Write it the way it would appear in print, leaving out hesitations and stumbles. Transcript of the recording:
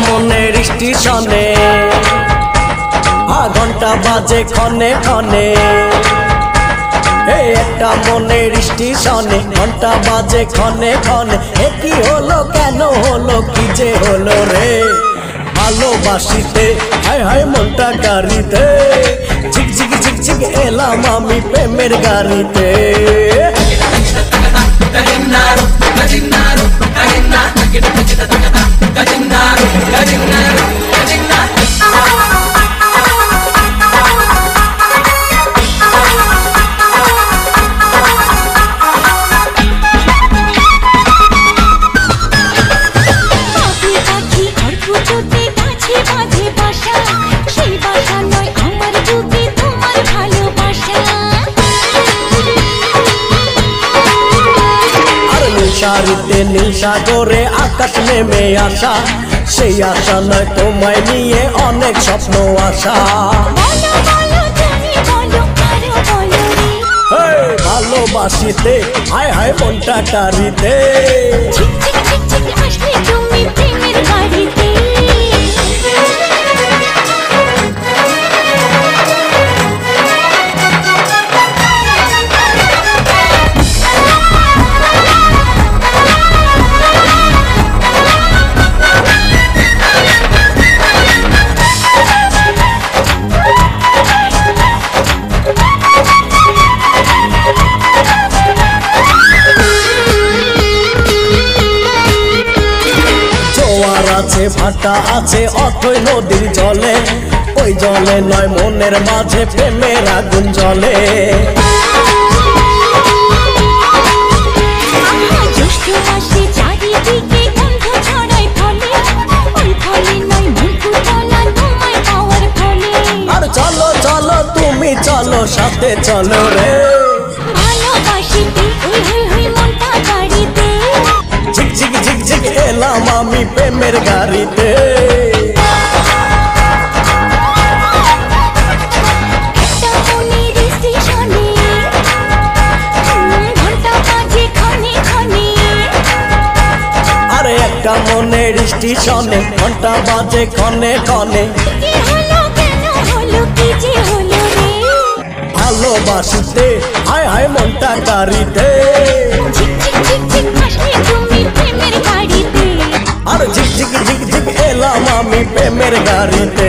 মনের স্টেশনে ঘন্টা বাজে ক্ষণে ক্ষণে, একটা মনের স্টেশনে ঘন্টা বাজে ক্ষণে ক্ষণে। কি হলো কেন হলো কি যে হলো রে, ভালোবাসিতে হায় হায় মনটা গাড়িতে, ঝিকঝিক ঝিকঝিক এলাম আমি প্রেমের গাড়িতে। সারিতে নীল সাগরে আকাশ নেমে আসা, সেই আশা নয় তোমায় নিয়ে অনেক স্বপ্ন আসা। ভালোবাসিতে হায় হায় মনটা কারিতে, ভাটা আছে অথই নদীর জলে, ওই জলে নয় মনের মাঝে প্রেমের আগুন জ্বলে। আর চলো চলো তুমি চলো সাথে চলো রে, ঝিকঝিক ঝিকঝিক এলাম আমি প্রেমের গাড়িতে। আরে একটা মনের স্টেশনে ঘন্টা বাজে ক্ষণে ক্ষণে, ভালোবাসিতে হায় হায় মনটা গাড়িতে, আর ঝিকঝিক ঝিকঝিক এলাম আমি প্রেমের গাড়িতে।